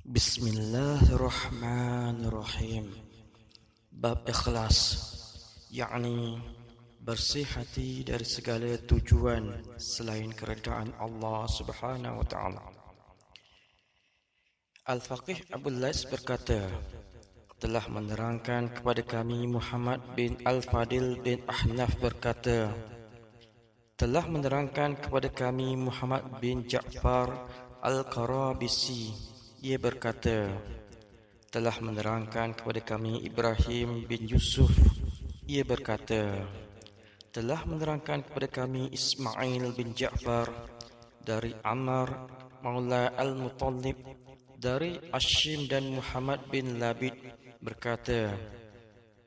Bismillahirrahmanirrahim. Bab ikhlas, yakni bersih hati dari segala tujuan selain keredaan Allah Subhanahu wa taala. Al-Faqih Abul Lais berkata, telah menerangkan kepada kami Muhammad bin Al-Fadil bin Ahnaf berkata, telah menerangkan kepada kami Muhammad bin Ja'far Al-Qarabisi, ia berkata, telah menerangkan kepada kami Ibrahim bin Yusuf, ia berkata, telah menerangkan kepada kami Ismail bin Ja'far dari Ammar Maula Al-Muttalib dari Hashim dan Muhammad bin Labid berkata,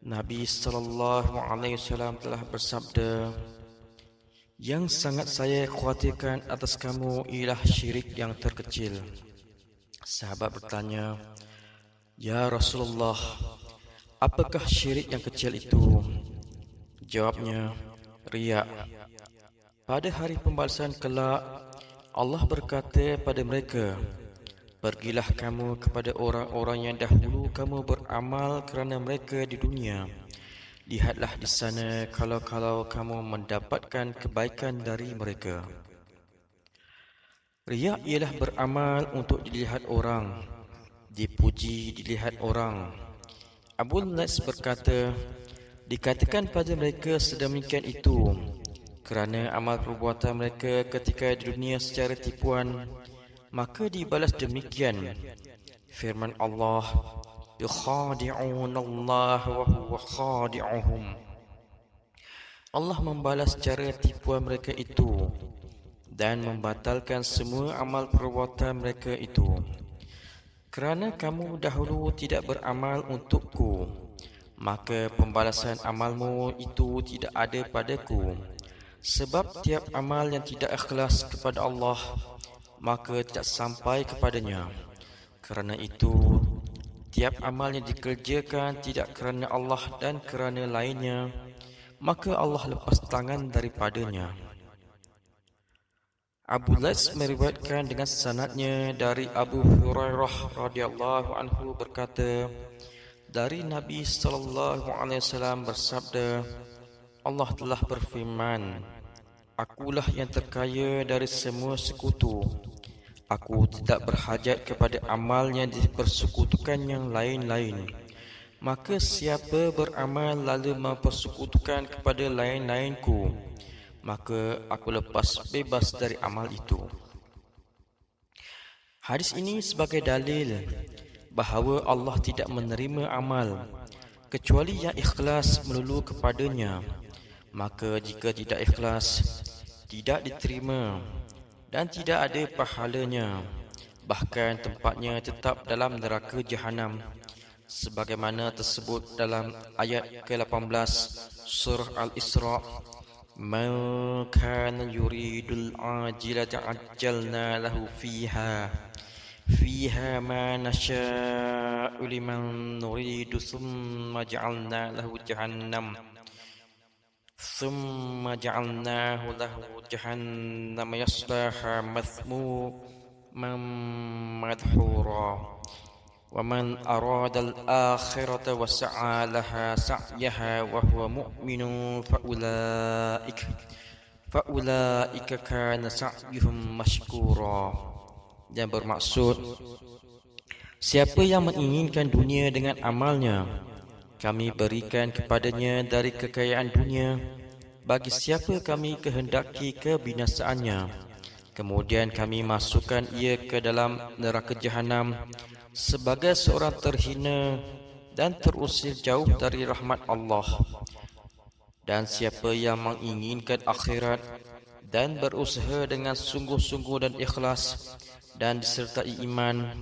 Nabi SAW telah bersabda, yang sangat saya khawatirkan atas kamu ialah syirik yang terkecil. Sahabat bertanya, ya Rasulullah, apakah syirik yang kecil itu? Jawabnya, riya. Pada hari pembalasan kelak, Allah berkata pada mereka, pergilah kamu kepada orang-orang yang dahulu kamu beramal kerana mereka di dunia. Lihatlah di sana kalau kamu mendapatkan kebaikan dari mereka. Riya ialah beramal untuk dilihat orang, dipuji dilihat orang. Abul Lais berkata, dikatakan pada mereka sedemikian itu kerana amal perbuatan mereka ketika di dunia secara tipuan, maka dibalas demikian. Firman Allah, yukhadi'una Allah wa huwa khadi'uhum. Allah membalas cara tipuan mereka itu dan membatalkan semua amal perbuatan mereka itu. Kerana kamu dahulu tidak beramal untukku, maka pembalasan amalmu itu tidak ada padaku. Sebab tiap amal yang tidak ikhlas kepada Allah, maka tidak sampai kepadanya. Kerana itu, tiap amal yang dikerjakan tidak kerana Allah dan kerana lainnya, maka Allah lepas tangan daripadanya. Abu Lais meriwayatkan dengan sanadnya dari Abu Hurairah radhiyallahu anhu berkata, dari Nabi SAW bersabda, Allah telah berfirman, akulah yang terkaya dari semua sekutu. Aku tidak berhajat kepada amal yang dipersekutukan yang lain-lain. Maka siapa beramal lalu mempersekutukan kepada lain-lainku, maka aku lepas bebas dari amal itu. Hadis ini sebagai dalil bahawa Allah tidak menerima amal kecuali yang ikhlas melulu kepadanya. Maka jika tidak ikhlas, tidak diterima dan tidak ada pahalanya, bahkan tempatnya tetap dalam neraka Jahanam, sebagaimana tersebut dalam ayat ke-18 surah Al-Isra, man kana yuridul ajilata ajjalna lahu fiha ma nasha'u liman nuridu thumma ja'alna lahu jahannam ثم جعلناه له جهنم يصلاها مذموما مدحورا ومن أراد الآخرة وسعى لها سعيها وهو مؤمن فأولئك كان سعيهم مشكورا. Dan bermaksud, siapa yang menginginkan dunia dengan amalnya, kami berikan kepadanya dari kekayaan dunia. Bagi siapa kami kehendaki kebinasaannya, kemudian kami masukkan ia ke dalam neraka Jahanam sebagai seorang terhina dan terusir jauh dari rahmat Allah. Dan siapa yang menginginkan akhirat dan berusaha dengan sungguh-sungguh dan ikhlas dan disertai iman,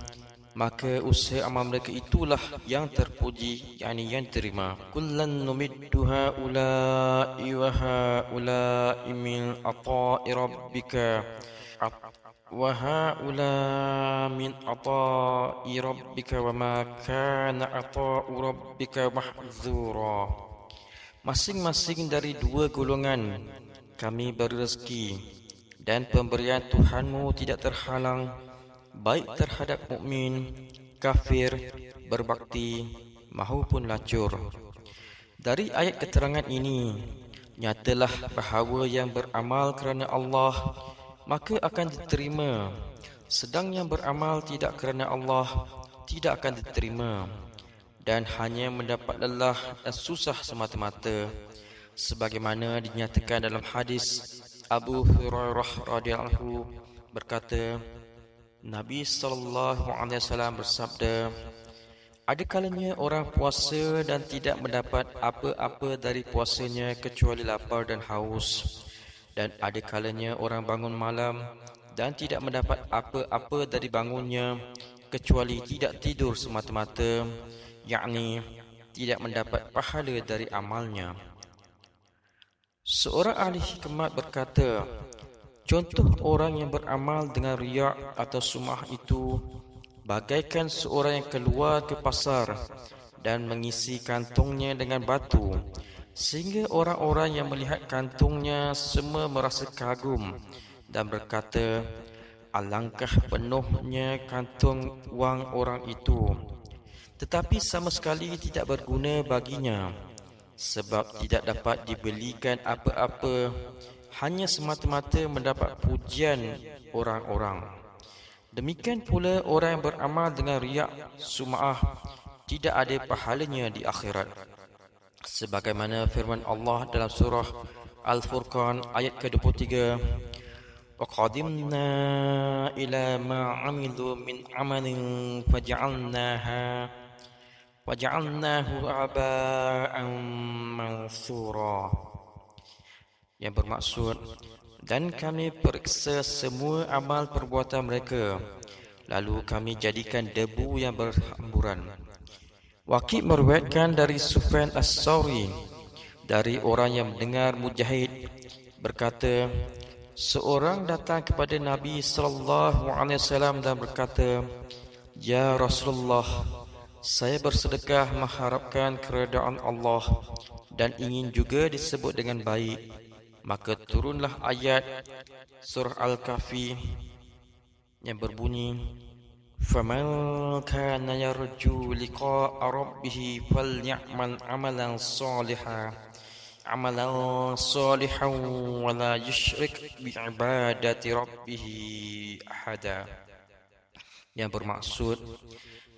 maka usaha amal mereka itulah yang terpuji, yakni yang terima. Kullan numiddu haula'i wa haula'i min ata'i rabbika wa haula'i min ata'i rabbika wa ma kana ata'u rabbika mahdzura. Masing-masing dari dua golongan kami beri rezeki, dan pemberian Tuhanmu tidak terhalang, baik terhadap mukmin kafir, berbakti mahupun lacur. Dari ayat keterangan ini, nyatalah bahawa yang beramal kerana Allah maka akan diterima, sedang yang beramal tidak kerana Allah tidak akan diterima dan hanya mendapat lelah dan susah semata-mata, sebagaimana dinyatakan dalam hadis Abu Hurairah radhiyallahu berkata, Nabi SAW bersabda, ada kalanya orang puasa dan tidak mendapat apa-apa dari puasanya kecuali lapar dan haus. Dan ada kalanya orang bangun malam dan tidak mendapat apa-apa dari bangunnya kecuali tidak tidur semata-mata, yakni tidak mendapat pahala dari amalnya. Seorang ahli hikmat berkata, contoh orang yang beramal dengan riak atau sum'ah itu bagaikan seorang yang keluar ke pasar dan mengisi kantongnya dengan batu, sehingga orang-orang yang melihat kantongnya semua merasa kagum dan berkata, alangkah penuhnya kantong wang orang itu, tetapi sama sekali tidak berguna baginya, sebab tidak dapat dibelikan apa-apa, hanya semata-mata mendapat pujian orang-orang. Demikian pula orang yang beramal dengan riak, sum'ah, tidak ada pahalanya di akhirat. Sebagaimana firman Allah dalam surah Al-Furqan ayat ke-23, وَقَدِمْنَا إِلَى مَا عَمِلُوا مِنْ عَمَلٍ فَجَعَلْنَاهُ عَبَاءً مَنْثُورًا, yang bermaksud, dan kami periksa semua amal perbuatan mereka, lalu kami jadikan debu yang berhamburan. Waqi' meriwayatkan dari Sufyan As-Sawri dari orang yang mendengar Mujahid berkata, seorang datang kepada Nabi SAW dan berkata, ya Rasulullah, saya bersedekah mengharapkan keredaan Allah dan ingin juga disebut dengan baik. Maka turunlah ayat surah Al-Kahfi yang berbunyi, فَمَنْ كَانَ يَرْجُو لِقَاءَ رَبِّهِ فَلْيَعْمَلْ عَمَلًا صَالِحًا وَلَا يُشْرِكْ بِعِبَادَةِ رَبِّهِ أَحَدًا, yang bermaksud,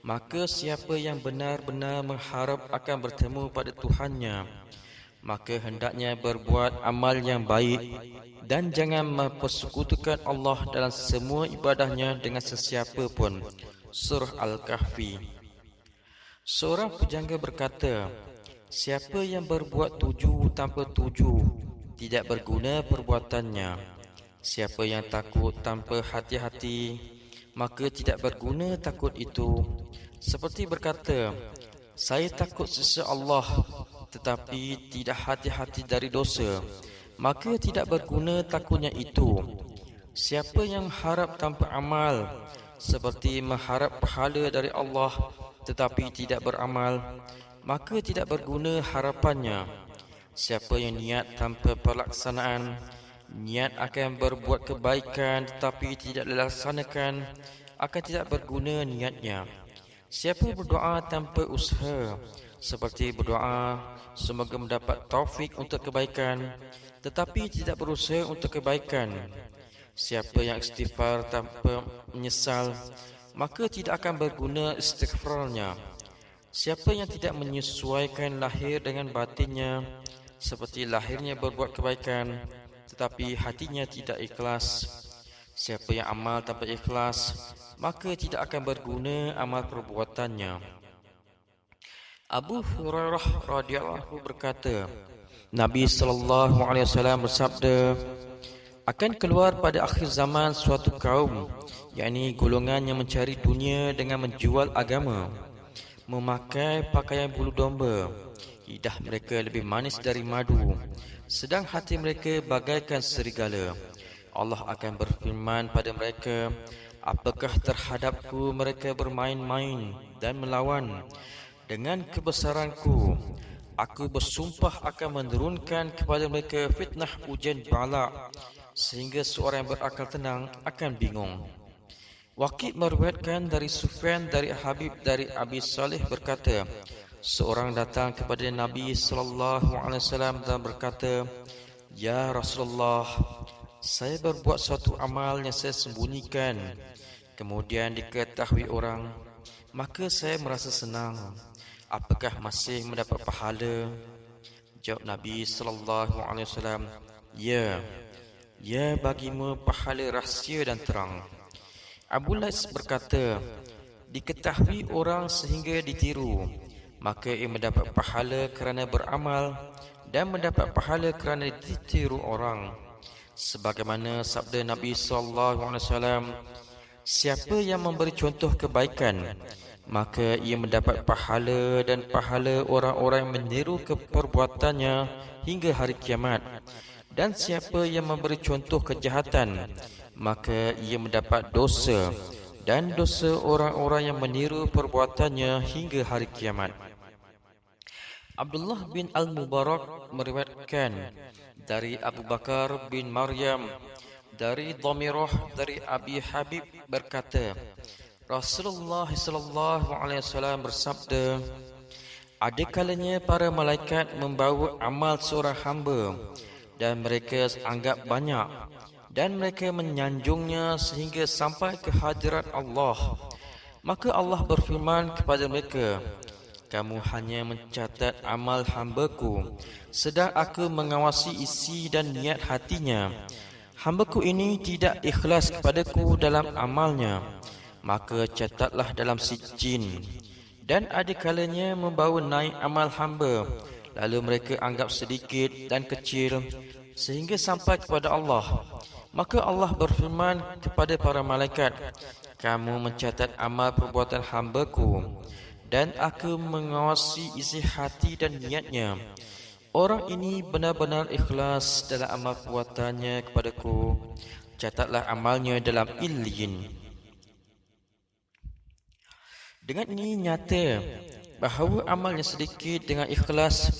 maka siapa yang benar-benar mengharap akan bertemu pada Tuhannya, maka hendaknya berbuat amal yang baik dan jangan mempersekutukan Allah dalam semua ibadahnya dengan sesiapa pun. Surah Al-Kahfi. Seorang pujangga berkata, siapa yang berbuat tuju tanpa tuju, tidak berguna perbuatannya. Siapa yang takut tanpa hati-hati, maka tidak berguna takut itu. Seperti berkata, saya takut sisa Allah, tetapi tidak hati-hati dari dosa, maka tidak berguna takutnya itu. Siapa yang harap tanpa amal, seperti mengharap pahala dari Allah tetapi tidak beramal, maka tidak berguna harapannya. Siapa yang niat tanpa pelaksanaan, niat akan berbuat kebaikan tetapi tidak dilaksanakan, akan tidak berguna niatnya. Siapa berdoa tanpa usaha, seperti berdoa semoga mendapat taufik untuk kebaikan tetapi tidak berusaha untuk kebaikan. Siapa yang istighfar tanpa menyesal, maka tidak akan berguna istighfarnya. Siapa yang tidak menyesuaikan lahir dengan batinnya, seperti lahirnya berbuat kebaikan tetapi hatinya tidak ikhlas. Siapa yang amal tanpa ikhlas, maka tidak akan berguna amal perbuatannya. Abu Hurairah radhiyallahu berkata, Nabi SAW bersabda, akan keluar pada akhir zaman suatu kaum, yakni golongan yang mencari dunia dengan menjual agama, memakai pakaian bulu domba, lidah mereka lebih manis dari madu, sedang hati mereka bagaikan serigala. Allah akan berfirman pada mereka, apakah terhadapku mereka bermain-main dan melawan? Dengan kebesaranku, aku bersumpah akan menurunkan kepada mereka fitnah ujian bala, sehingga seorang yang berakal tenang akan bingung. Waqi' meriwayatkan dari Sufyan dari Habib dari Abi Saleh berkata, seorang datang kepada Nabi sallallahu alaihi wasallam dan berkata, "Ya Rasulullah, saya berbuat suatu amal yang saya sembunyikan, kemudian diketahui orang, maka saya merasa senang. Apakah masih mendapat pahala?" Jawab Nabi sallallahu alaihi wasallam, "Ya, ya bagimu pahala rahsia dan terang." Abu Lais berkata, diketahui orang sehingga ditiru, maka ia mendapat pahala kerana beramal dan mendapat pahala kerana ditiru orang. Sebagaimana sabda Nabi sallallahu alaihi wasallam, siapa yang memberi contoh kebaikan, maka ia mendapat pahala dan pahala orang-orang yang meniru perbuatannya hingga hari kiamat. Dan siapa yang memberi contoh kejahatan, maka ia mendapat dosa dan dosa orang-orang yang meniru perbuatannya hingga hari kiamat. Abdullah bin Al-Mubarak meriwayatkan dari Abu Bakar bin Maryam dari Dhamirah dari Abi Habib berkata, Rasulullah sallallahu alaihi wasallam bersabda, ada kalanya para malaikat membawa amal seorang hamba dan mereka anggap banyak dan mereka menyanjungnya sehingga sampai ke hadirat Allah. Maka Allah berfirman kepada mereka, kamu hanya mencatat amal hamba-Ku, sedang Aku mengawasi isi dan niat hatinya. Hamba-Ku ini tidak ikhlas kepada-Ku dalam amalnya, maka catatlah dalam sijin. Dan ada kalanya membawa naik amal hamba, lalu mereka anggap sedikit dan kecil sehingga sampai kepada Allah. Maka Allah berfirman kepada para malaikat, kamu mencatat amal perbuatan hamba-Ku dan Aku mengawasi isi hati dan niatnya. Orang ini benar-benar ikhlas dalam amal perbuatannya kepada-Ku. Catatlah amalnya dalam Illiyin. Dengan ini nyata bahawa amal yang sedikit dengan ikhlas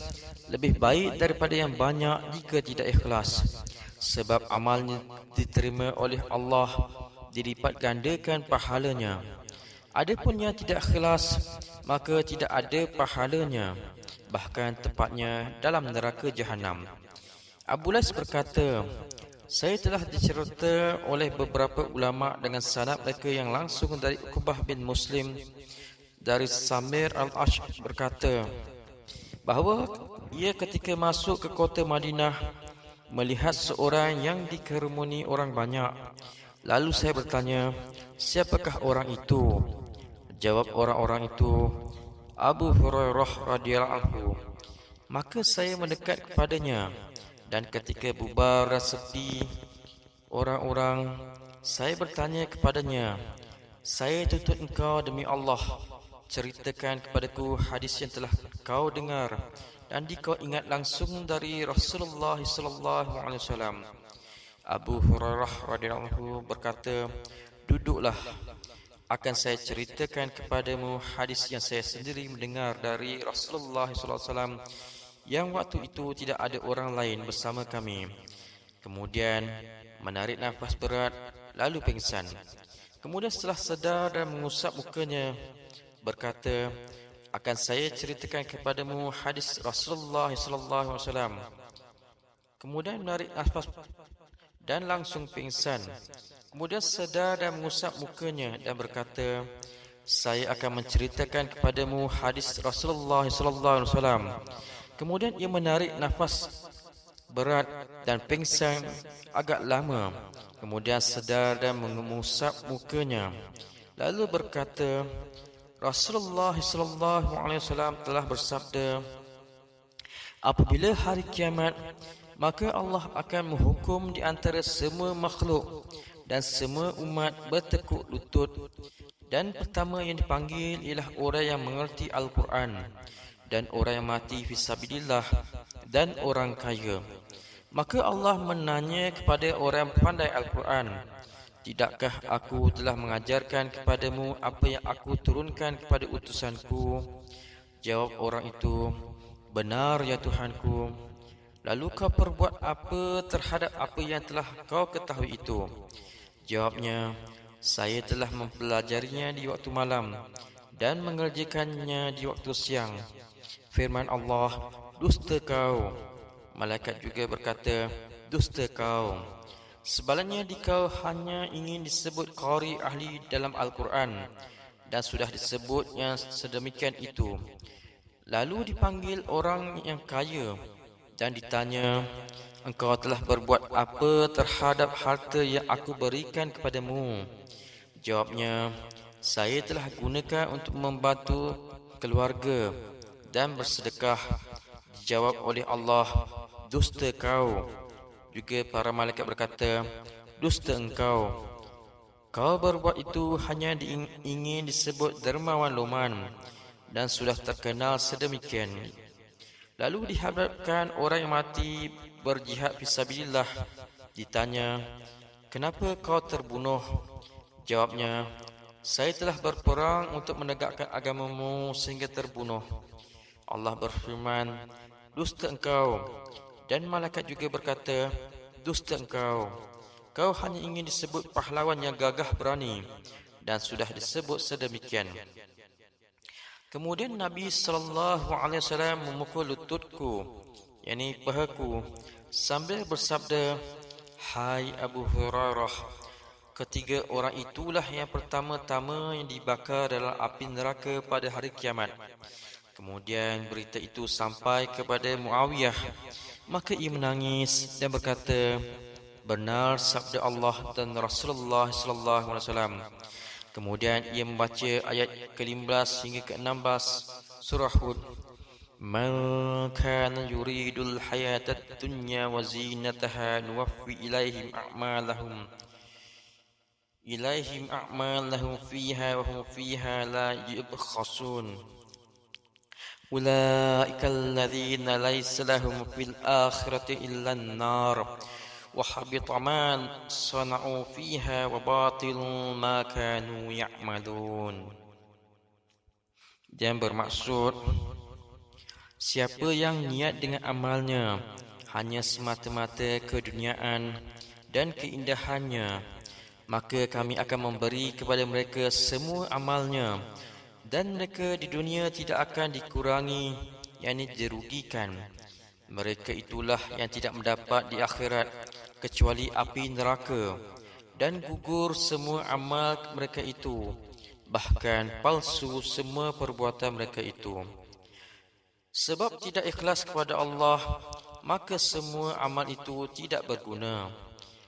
lebih baik daripada yang banyak jika tidak ikhlas. Sebab amalnya diterima oleh Allah, dilipat gandakan pahalanya. Adapun yang tidak ikhlas, maka tidak ada pahalanya, bahkan tepatnya dalam neraka Jahanam. Abu Lais berkata, saya telah dicerita oleh beberapa ulama dengan sanad mereka yang langsung dari Uqbah bin Muslim dari Samir al-Ash berkata bahawa ia ketika masuk ke kota Madinah melihat seorang yang dikerumuni orang banyak. Lalu saya bertanya, siapakah orang itu? Jawab orang-orang itu, Abu Hurairah radhiyallahu anhu. Maka saya mendekat kepadanya, dan ketika bubar dan sepi orang-orang, saya bertanya kepadanya, saya tuntut engkau demi Allah, ceritakan kepadaku hadis yang telah kau dengar dan kau ingat langsung dari Rasulullah sallallahu alaihi wasallam. Abu Hurairah radhiyallahu anhu berkata, duduklah, akan saya ceritakan kepadamu hadis yang saya sendiri mendengar dari Rasulullah sallallahu alaihi wasallam yang waktu itu tidak ada orang lain bersama kami. Kemudian menarik nafas berat lalu pingsan. Kemudian setelah sedar dan mengusap mukanya berkata, akan saya ceritakan kepadamu hadis Rasulullah sallallahu alaihi wasallam. Kemudian menarik nafas dan langsung pingsan. Kemudian sedar dan mengusap mukanya dan berkata, saya akan menceritakan kepadamu hadis Rasulullah sallallahu alaihi wasallam. Kemudian ia menarik nafas berat dan pingsan agak lama. Kemudian sedar dan mengusap mukanya. Lalu berkata, Rasulullah sallallahu alaihi wasallam telah bersabda, apabila hari kiamat, maka Allah akan menghukum di antara semua makhluk dan semua umat bertekuk lutut, dan pertama yang dipanggil ialah orang yang mengerti Al-Quran dan orang yang mati fisabilillah dan orang kaya. Maka Allah menanya kepada orang yang pandai Al-Quran, tidakkah aku telah mengajarkan kepadamu apa yang aku turunkan kepada utusanku? Jawab orang itu, benar ya Tuhanku. Lalu kau perbuat apa terhadap apa yang telah kau ketahui itu? Jawabnya, saya telah mempelajarinya di waktu malam dan mengerjakannya di waktu siang. Firman Allah, dusta kau. Malaikat juga berkata, dusta kau. Sebaliknya dikau hanya ingin disebut qari ahli dalam Al-Quran dan sudah disebutnya sedemikian itu. Lalu dipanggil orang yang kaya dan ditanya, engkau telah berbuat apa terhadap harta yang aku berikan kepadamu? Jawabnya, saya telah gunakan untuk membantu keluarga dan bersedekah. Dijawab oleh Allah, dusta kau. Juga para malaikat berkata, dusta engkau. Kau berbuat itu hanya ingin disebut dermawan loman dan sudah terkenal sedemikian. Lalu dihadapkan orang yang mati berjihad fisabilillah. Ditanya, kenapa kau terbunuh? Jawabnya, saya telah berperang untuk menegakkan agamamu sehingga terbunuh. Allah berfirman, dusta engkau. Dan malaikat juga berkata, dusta engkau. Kau hanya ingin disebut pahlawan yang gagah berani dan sudah disebut sedemikian. Kemudian Nabi SAW memukul lututku, yakni pahaku, sambil bersabda, hai Abu Hurairah, ketiga orang itulah yang pertama-tama yang dibakar dalam api neraka pada hari kiamat. Kemudian berita itu sampai kepada Muawiyah, maka ia menangis dan berkata, benar sabda Allah dan Rasulullah SAW. Kemudian ia membaca ayat ke-15 hingga ke-16 surah Hud. Man kana yuridul hayatad dunya wa zinataha nuwaffi ilaihim a'malahum fiha wa hum fiha la yubkhasun. أولئك الذين ليس لهم في الآخرة إلا النار وحبط ما صنعوا فيها وباطل ما كانوا يعملون. Dan bermaksud, siapa yang niat dengan amalnya hanya semata-mata keduniaan dan keindahannya, maka kami akan memberi kepada mereka semua amalnya, dan mereka di dunia tidak akan dikurangi, yakni dirugikan. Mereka itulah yang tidak mendapat di akhirat kecuali api neraka, dan gugur semua amal mereka itu, bahkan palsu semua perbuatan mereka itu. Sebab tidak ikhlas kepada Allah, maka semua amal itu tidak berguna.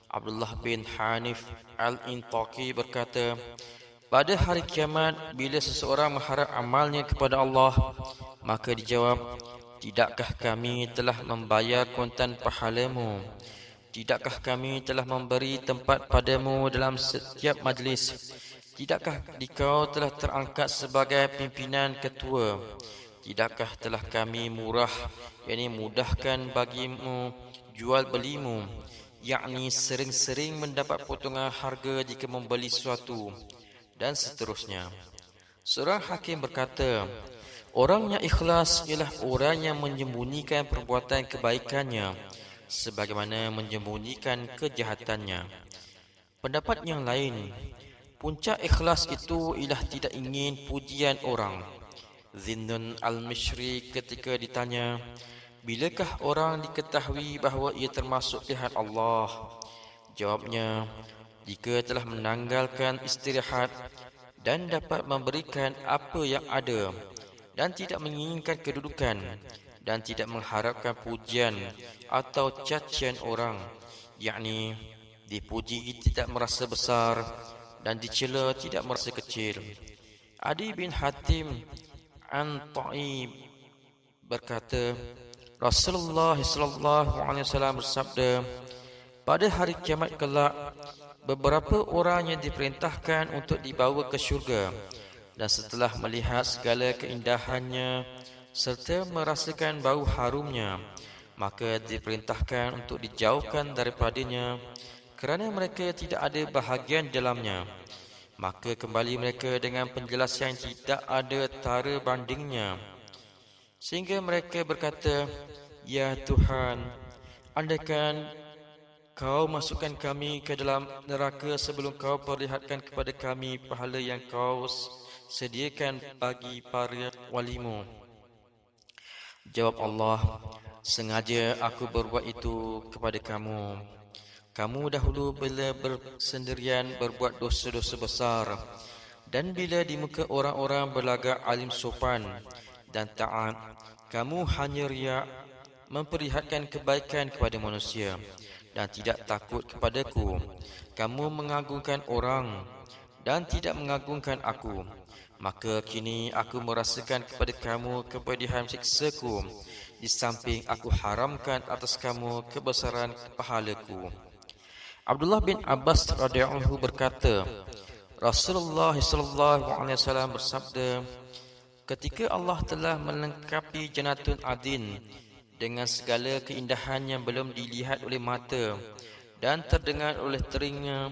Abdullah bin Hanif al-Intaqi berkata, pada hari kiamat, bila seseorang mengharap amalnya kepada Allah, maka dijawab, tidakkah kami telah membayar kontan pahalamu? Tidakkah kami telah memberi tempat padamu dalam setiap majlis? Tidakkah dikau telah terangkat sebagai pimpinan ketua? Tidakkah telah kami murah, yakni mudahkan bagimu jual belimu, yakni sering-sering mendapat potongan harga jika membeli sesuatu, dan seterusnya. Seorang hakim berkata, orang yang ikhlas ialah orang yang menyembunyikan perbuatan kebaikannya sebagaimana menyembunyikan kejahatannya. Pendapat yang lain, puncak ikhlas itu ialah tidak ingin pujian orang. Zinnun al-Mishri ketika ditanya, bilakah orang diketahui bahawa ia termasuk pilihan Allah? Jawabnya, jika telah menanggalkan istirahat dan dapat memberikan apa yang ada dan tidak menginginkan kedudukan dan tidak mengharapkan pujian atau cacian orang, yakni dipuji tidak merasa besar dan dicela tidak merasa kecil. Adi bin Hatim An-Ta'i berkata, Rasulullah SAW bersabda, pada hari kiamat kelak, beberapa orang yang diperintahkan untuk dibawa ke syurga, dan setelah melihat segala keindahannya serta merasakan bau harumnya, maka diperintahkan untuk dijauhkan daripadanya kerana mereka tidak ada bahagian dalamnya. Maka kembali mereka dengan penjelasan yang tidak ada tara bandingnya, sehingga mereka berkata, ya Tuhan, andaikan kau masukkan kami ke dalam neraka sebelum kau perlihatkan kepada kami pahala yang kau sediakan bagi para walimu. Jawab Allah, sengaja aku berbuat itu kepada kamu. Kamu dahulu bila bersendirian berbuat dosa-dosa besar, dan bila di muka orang-orang berlagak alim sopan dan taat, kamu hanya riak, memperlihatkan kebaikan kepada manusia dan tidak takut kepadaku. Kamu mengagungkan orang dan tidak mengagungkan aku. Maka kini aku merasakan kepada kamu kepedihan siksaku, di samping aku haramkan atas kamu kebesaran pahalaku. Abdullah bin Abbas radhiyallahu anhu berkata, Rasulullah sallallahu alaihi wasallam bersabda, ketika Allah telah melengkapi Jannatul Adin dengan segala keindahan yang belum dilihat oleh mata dan terdengar oleh telinga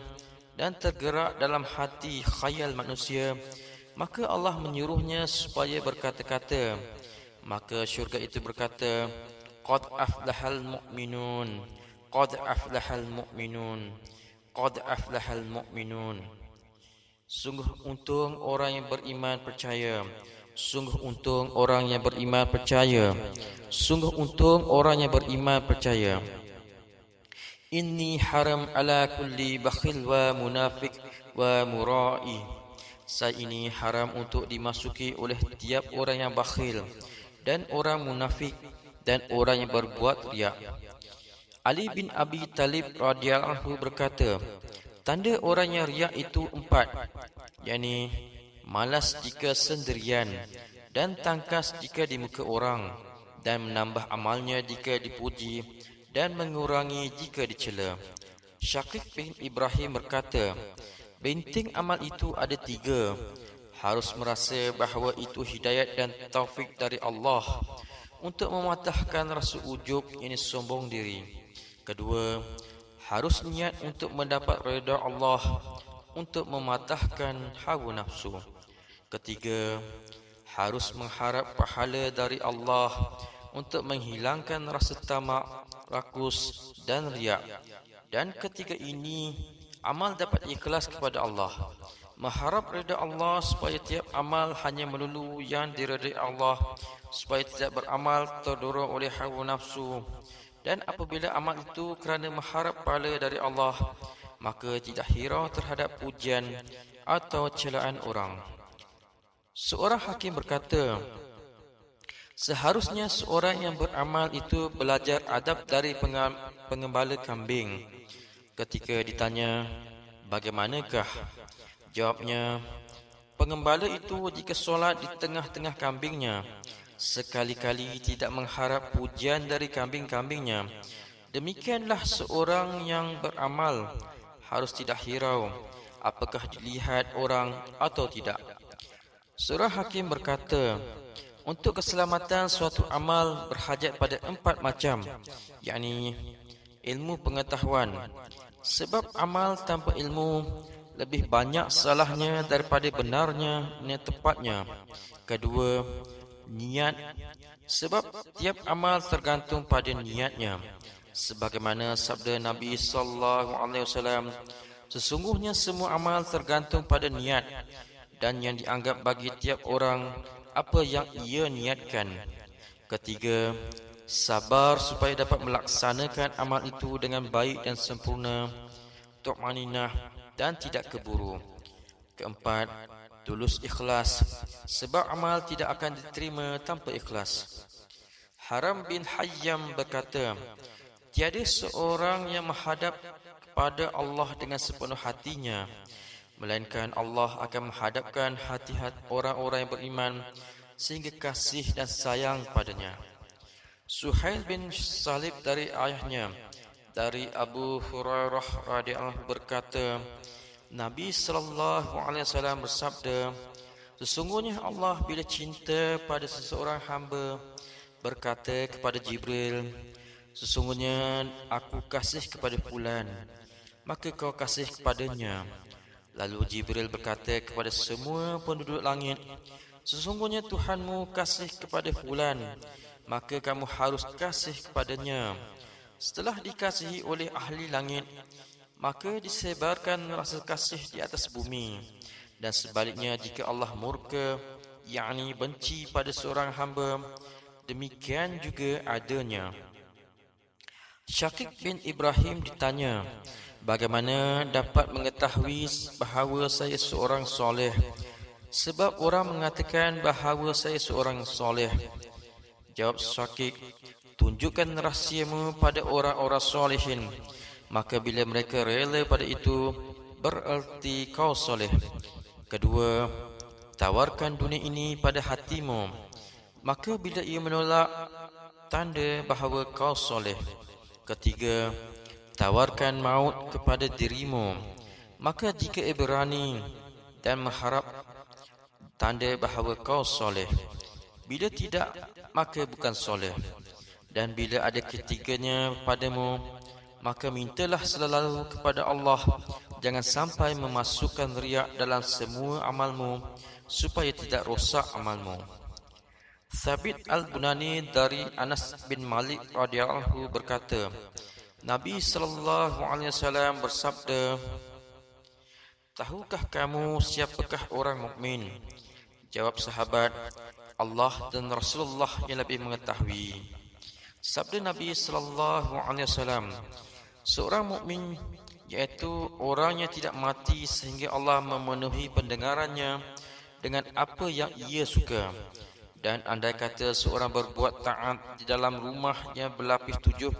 dan tergerak dalam hati khayal manusia, maka Allah menyuruhnya supaya berkata-kata. Maka syurga itu berkata, Qad aflahal mu'minun, Qad aflahal mu'minun, Qad aflahal mu'minun. Sungguh untung orang yang beriman percaya. Sungguh untung orang yang beriman percaya. Sungguh untung orang yang beriman percaya. Inni haram ala kulli bakhil wa munafik wa mura'i. Saya ini haram untuk dimasuki oleh tiap orang yang bakhil dan orang munafik dan orang yang berbuat riak. Ali bin Abi Talib radhiyallahu anhu berkata, tanda orang yang riak itu 4, yakni malas jika sendirian dan tangkas jika di muka orang, dan menambah amalnya jika dipuji dan mengurangi jika dicela. Syakif bin Ibrahim berkata, benteng amal itu ada 3. Harus merasa bahawa itu hidayat dan taufik dari Allah untuk mematahkan rasa ujub, ini sombong diri. Kedua, harus niat untuk mendapat redha Allah untuk mematahkan hawa nafsu. Ketiga, harus mengharap pahala dari Allah untuk menghilangkan rasa tamak, rakus dan riak. Dan ketiga ini, amal dapat ikhlas kepada Allah. Mengharap redha Allah supaya tiap amal hanya melulu yang diredai Allah, supaya tidak beramal terdorong oleh hawa nafsu. Dan apabila amal itu kerana mengharap pahala dari Allah, maka tidak hirau terhadap pujian atau celaan orang. Seorang hakim berkata, seharusnya seorang yang beramal itu belajar adab dari pengembala kambing. Ketika ditanya, bagaimanakah? Jawabnya, pengembala itu jika solat di tengah-tengah kambingnya, sekali-kali tidak mengharap pujian dari kambing-kambingnya. Demikianlah seorang yang beramal harus tidak hirau apakah dilihat orang atau tidak. Seorang hakim berkata, untuk keselamatan suatu amal berhajat pada 4 macam, yakni ilmu pengetahuan. Sebab amal tanpa ilmu lebih banyak salahnya daripada benarnya dan tepatnya. Kedua, niat. Sebab tiap amal tergantung pada niatnya. Sebagaimana sabda Nabi sallallahu alaihi wasallam, sesungguhnya semua amal tergantung pada niat dan yang dianggap bagi tiap orang apa yang ia niatkan. Ketiga, sabar supaya dapat melaksanakan amal itu dengan baik dan sempurna, tu'maninah dan tidak keburu. Keempat, tulus ikhlas, sebab amal tidak akan diterima tanpa ikhlas. Haram bin Hayyam berkata, tiada seorang yang menghadap kepada Allah dengan sepenuh hatinya, melainkan Allah akan menghadapkan hati-hati orang-orang yang beriman sehingga kasih dan sayang padanya. Suhail bin Salib dari ayahnya, dari Abu Hurairah radhiyallahu berkata, Nabi sallallahu alaihi wasallam bersabda, sesungguhnya Allah bila cinta pada seseorang hamba berkata kepada Jibril, sesungguhnya aku kasih kepada fulan, maka kau kasih kepadanya. Lalu Jibril berkata kepada semua penduduk langit, sesungguhnya Tuhanmu kasih kepada fulan, maka kamu harus kasih kepadanya. Setelah dikasihi oleh ahli langit, maka disebarkan rasa kasih di atas bumi. Dan sebaliknya, jika Allah murka, yakni benci pada seorang hamba, demikian juga adanya. Syakik bin Ibrahim ditanya, bagaimana dapat mengetahui bahawa saya seorang soleh? Sebab orang mengatakan bahawa saya seorang soleh. Jawab Syakik, tunjukkan rahsiamu pada orang-orang solehin. Maka bila mereka rela pada itu, bererti kau soleh. Kedua, tawarkan dunia ini pada hatimu. Maka bila ia menolak, tanda bahawa kau soleh. Ketiga, tawarkan maut kepada dirimu. Maka jika ia berani dan mengharap, tanda bahawa kau soleh. Bila tidak, maka bukan soleh. Dan bila ada ketiganya padamu, maka mintalah selalu kepada Allah, jangan sampai memasukkan riak dalam semua amalmu, supaya tidak rosak amalmu. Thabit Al-Bunani dari Anas bin Malik radhiyallahu berkata, Nabi sallallahu alaihi wasallam bersabda, tahukah kamu siapakah orang mukmin? Jawab sahabat, Allah dan Rasulullah yang lebih mengetahui. Sabda Nabi sallallahu alaihi wasallam, seorang mukmin iaitu orang yang tidak mati sehingga Allah memenuhi pendengarannya dengan apa yang ia suka. Dan andai kata seorang berbuat taat di dalam rumah yang berlapis 70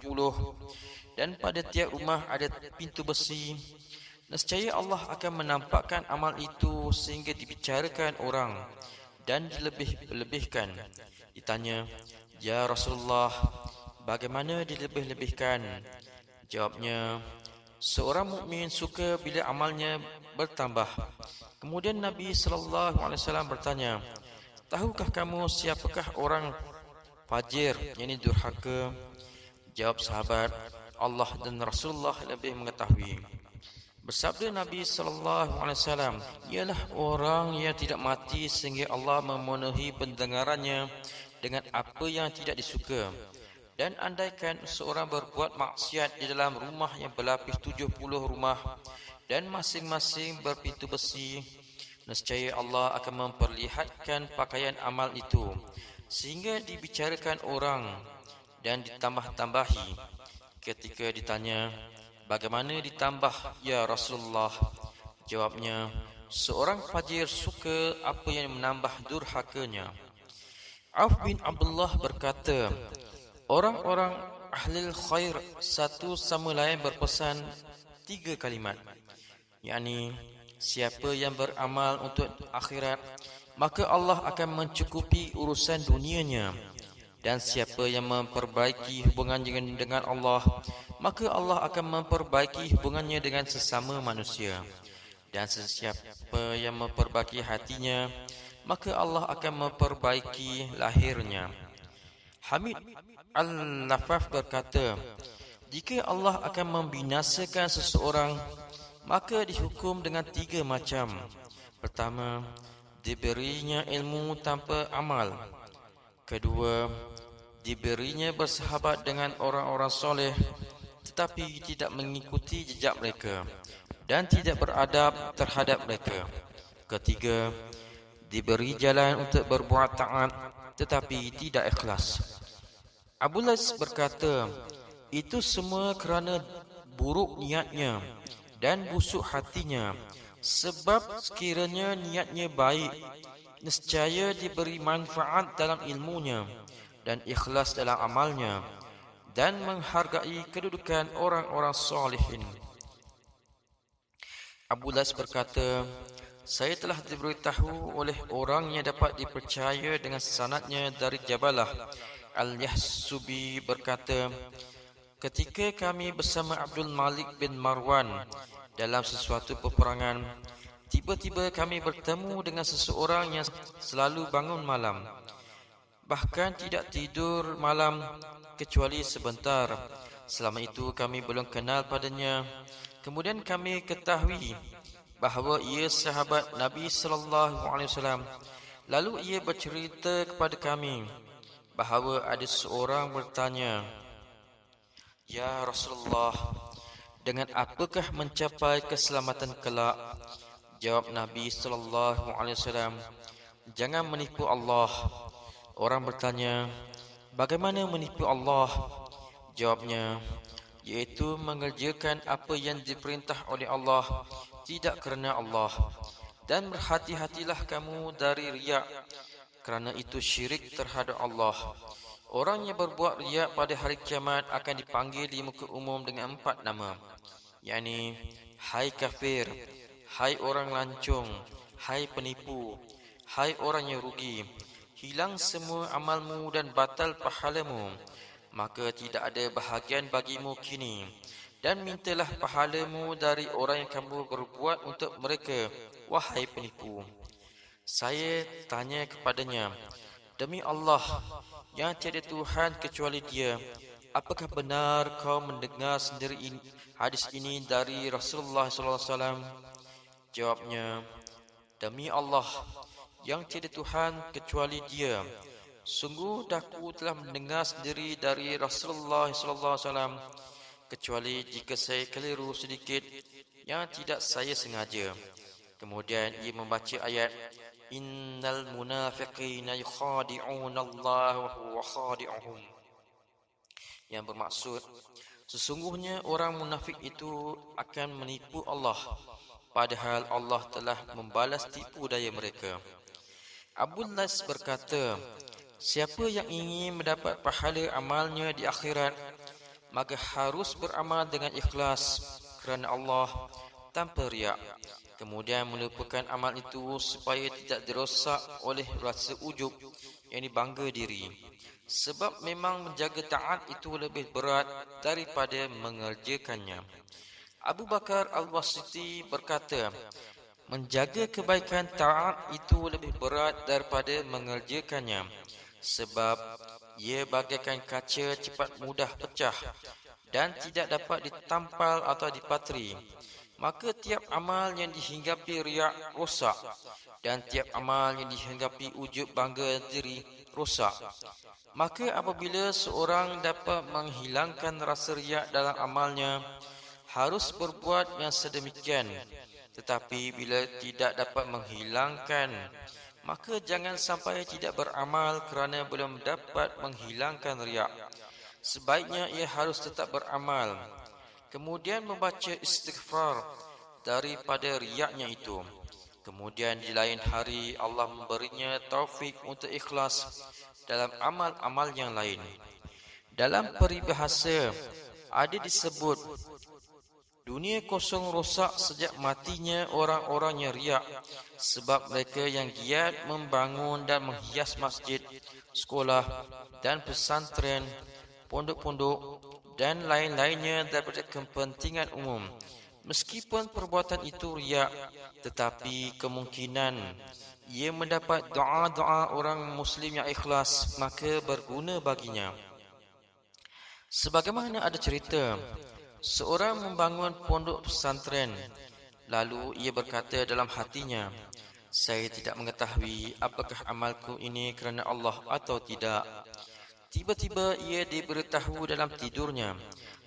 dan pada tiap rumah ada pintu besi, nescaya Allah akan menampakkan amal itu sehingga dibicarakan orang dan dilebih-lebihkan. Ditanya, ya Rasulullah, bagaimana dilebih-lebihkan? Jawabnya, seorang mukmin suka bila amalnya bertambah. Kemudian Nabi sallallahu alaihi wasallam bertanya, tahukah kamu siapakah orang fajir, yakni durhaka? Jawab sahabat, Allah dan Rasulullah lebih mengetahui. Bersabda Nabi sallallahu alaihi wasallam, ialah orang yang tidak mati sehingga Allah memenuhi pendengarannya dengan apa yang tidak disuka. Dan andaikan seorang berbuat maksiat di dalam rumah yang berlapis 70 rumah dan masing-masing berpintu besi, nescaya Allah akan memperlihatkan pakaian amal itu sehingga dibicarakan orang dan ditambah-tambahi. Ketika ditanya, bagaimana ditambah ya Rasulullah? Jawabnya, seorang fajir suka apa yang menambah durhakanya. Auf bin Abdullah berkata, orang-orang ahli khair satu sama lain berpesan 3 kalimat, yakni siapa yang beramal untuk akhirat, maka Allah akan mencukupi urusan dunianya. Dan siapa yang memperbaiki hubungannya dengan Allah, maka Allah akan memperbaiki hubungannya dengan sesama manusia. Dan sesiapa yang memperbaiki hatinya, maka Allah akan memperbaiki lahirnya. Hamid Al-Lafaf berkata, jika Allah akan membinasakan seseorang, maka dihukum dengan 3 macam. Pertama, diberinya ilmu tanpa amal. Kedua, diberinya bersahabat dengan orang-orang soleh tetapi tidak mengikuti jejak mereka dan tidak beradab terhadap mereka. Ketiga, diberi jalan untuk berbuat taat tetapi tidak ikhlas. Abu Lais berkata, itu semua kerana buruk niatnya dan busuk hatinya. Sebab sekiranya niatnya baik, nescaya diberi manfaat dalam ilmunya dan ikhlas dalam amalnya dan menghargai kedudukan orang-orang salihin. Abu Lais berkata, saya telah diberitahu oleh orang yang dapat dipercaya dengan sanadnya dari Jabalah Al-Yahsubi berkata, ketika kami bersama Abdul Malik bin Marwan dalam sesuatu peperangan, tiba-tiba kami bertemu dengan seseorang yang selalu bangun malam, bahkan tidak tidur malam kecuali sebentar. Selama itu kami belum kenal padanya. Kemudian kami ketahui bahawa ia sahabat Nabi sallallahu alaihi wasallam. Lalu ia bercerita kepada kami bahawa ada seorang bertanya, Ya Rasulullah, dengan apakah mencapai keselamatan kelak? Jawab Nabi sallallahu alaihi wasallam, jangan menipu Allah. Orang bertanya, bagaimana menipu Allah? Jawabnya, yaitu mengerjakan apa yang diperintah oleh Allah tidak kerana Allah. Dan berhati-hatilah kamu dari riak, kerana itu syirik terhadap Allah. Orang yang berbuat riak pada hari kiamat akan dipanggil di muka umum dengan 4 nama, yakni hai kafir, hai orang lancung, hai penipu, hai orang yang rugi. Hilang semua amalmu dan batal pahalamu, maka tidak ada bahagian bagimu kini. Dan mintalah pahalamu dari orang yang kamu berbuat untuk mereka, wahai penipu. Saya tanya kepadanya, demi Allah yang tiada Tuhan kecuali Dia, apakah benar kau mendengar sendiri hadis ini dari Rasulullah sallallahu alaihi wasallam? Jawabnya, demi Allah yang tiada Tuhan kecuali Dia, sungguh daku telah mendengar sendiri dari Rasulullah sallallahu alaihi wasallam, kecuali jika saya keliru sedikit yang tidak saya sengaja. Kemudian ia membaca ayat, innal munafiqina yukhadi'una Allah wa huwa khadi'uhum, yang bermaksud sesungguhnya orang munafik itu akan menipu Allah, padahal Allah telah membalas tipu daya mereka. Abu Las berkata, siapa yang ingin mendapat pahala amalnya di akhirat, maka harus beramal dengan ikhlas kerana Allah tanpa riak. Kemudian melupakan amal itu supaya tidak dirosak oleh rasa ujub, yang bangga diri. Sebab memang menjaga taat itu lebih berat daripada mengerjakannya. Abu Bakar Al-Wasiti berkata, menjaga kebaikan taat itu lebih berat daripada mengerjakannya, sebab ia bagaikan kaca cepat mudah pecah dan tidak dapat ditampal atau dipatri. Maka tiap amal yang dihinggapi riak rosak, dan tiap amal yang dihinggapi ujub bangga diri rosak. Maka apabila seorang dapat menghilangkan rasa riak dalam amalnya, harus berbuat yang sedemikian. Tetapi bila tidak dapat menghilangkan, maka jangan sampai tidak beramal kerana belum dapat menghilangkan riak. Sebaiknya ia harus tetap beramal, kemudian membaca istighfar daripada riaknya itu. Kemudian di lain hari Allah memberinya taufik untuk ikhlas dalam amal-amal yang lain. Dalam peribahasa ada disebut, dunia kosong rosak sejak matinya orang-orang yang riak, sebab mereka yang giat membangun dan menghias masjid, sekolah dan pesantren, pondok-pondok dan lain-lainnya daripada kepentingan umum. Meskipun perbuatan itu riak, tetapi kemungkinan ia mendapat doa-doa orang Muslim yang ikhlas, maka berguna baginya. Sebagaimana ada cerita, seorang membangun pondok pesantren, lalu ia berkata dalam hatinya, saya tidak mengetahui apakah amalku ini kerana Allah atau tidak. Tiba-tiba ia diberitahu dalam tidurnya,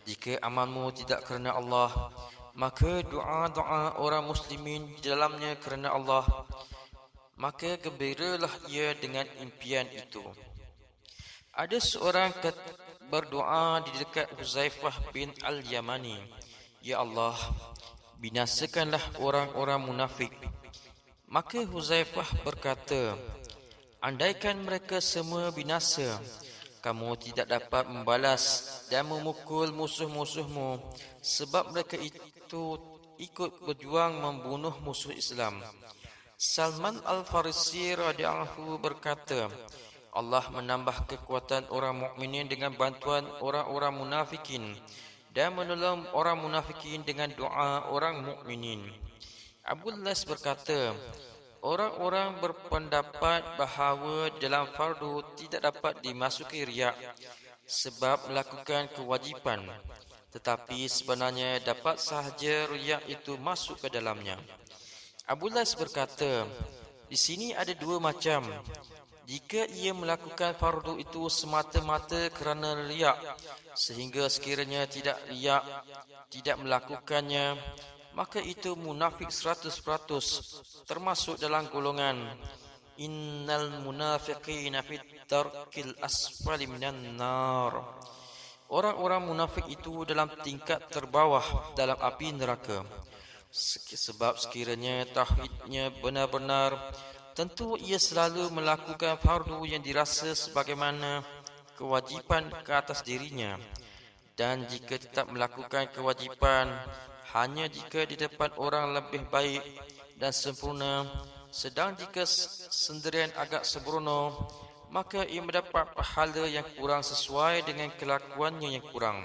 jika amalmu tidak kerana Allah, maka doa-doa orang muslimin di dalamnya kerana Allah. Maka gembiralah ia dengan impian itu. Ada seorang berdoa di dekat Huzaifah bin Al-Yamani, ya Allah, binasakanlah orang-orang munafik. Maka Huzaifah berkata, andaikan mereka semua binasa, kamu tidak dapat membalas dan memukul musuh-musuhmu, sebab mereka itu ikut berjuang membunuh musuh Islam. Salman Al-Farisi radhiyallahu berkata, Allah menambah kekuatan orang mukminin dengan bantuan orang-orang munafikin dan menolong orang munafikin dengan doa orang mukminin. Abu Las berkata, orang-orang berpendapat bahawa dalam fardu tidak dapat dimasuki riak sebab melakukan kewajipan, tetapi sebenarnya dapat sahaja riak itu masuk ke dalamnya. Abu Las berkata, di sini ada dua macam. Jika ia melakukan fardu itu semata-mata kerana riak, sehingga sekiranya tidak riak, tidak melakukannya, maka itu munafik 100%, termasuk dalam golongan innal munafiqina fit darkil asfali minan nar. Orang-orang munafik itu dalam tingkat terbawah dalam api neraka. Sebab sekiranya tauhidnya benar-benar, tentu ia selalu melakukan fardu yang dirasa sebagaimana kewajipan ke atas dirinya. Dan jika tetap melakukan kewajipan hanya jika di depan orang lebih baik dan sempurna, sedang jika sendirian agak sembrono, maka ia mendapat pahala yang kurang sesuai dengan kelakuannya yang kurang.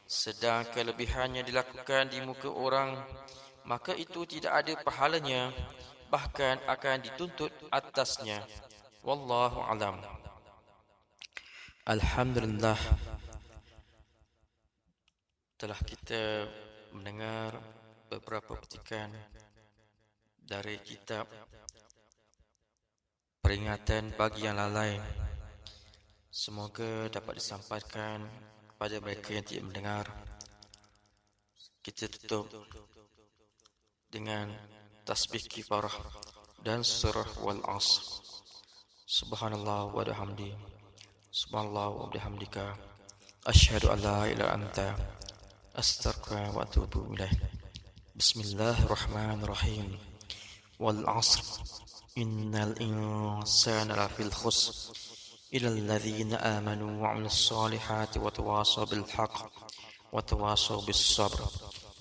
Sedang kelebihannya dilakukan di muka orang, maka itu tidak ada pahalanya, bahkan akan dituntut atasnya. Wallahu alam. Alhamdulillah, telah kita mendengar beberapa petikan dari kitab Peringatan bagi yang lalai. Semoga dapat disampaikan kepada mereka yang tidak mendengar. Kita tutup dengan tasbih kifarah dan surah wal asr. Subhanallah wa bihamdi. Subhanallah wa bihamdika. Asyhadu an la ilaha illa anta. Astaghfiruka wa atubu ilaih. Bismillahirrahmanirrahim. Wal asr. Innal insana lafil khusr. Illa alladhina amanu wa 'amilus solihati wa tawasaw bil haqq wa tawasaw bis sabr.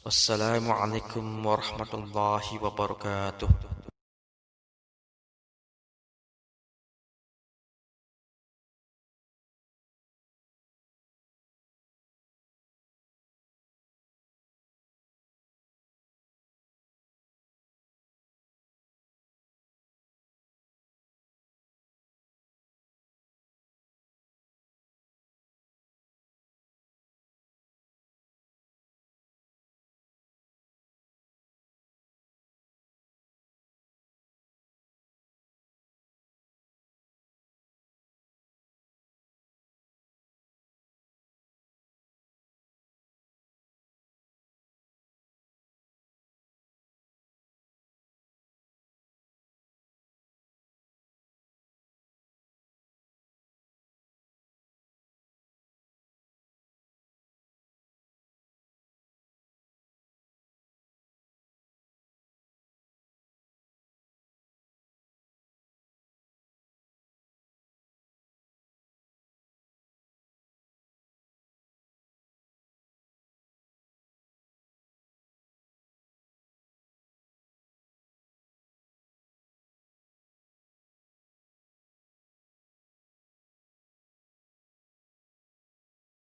Wassalamualaikum warahmatullahi wabarakatuh.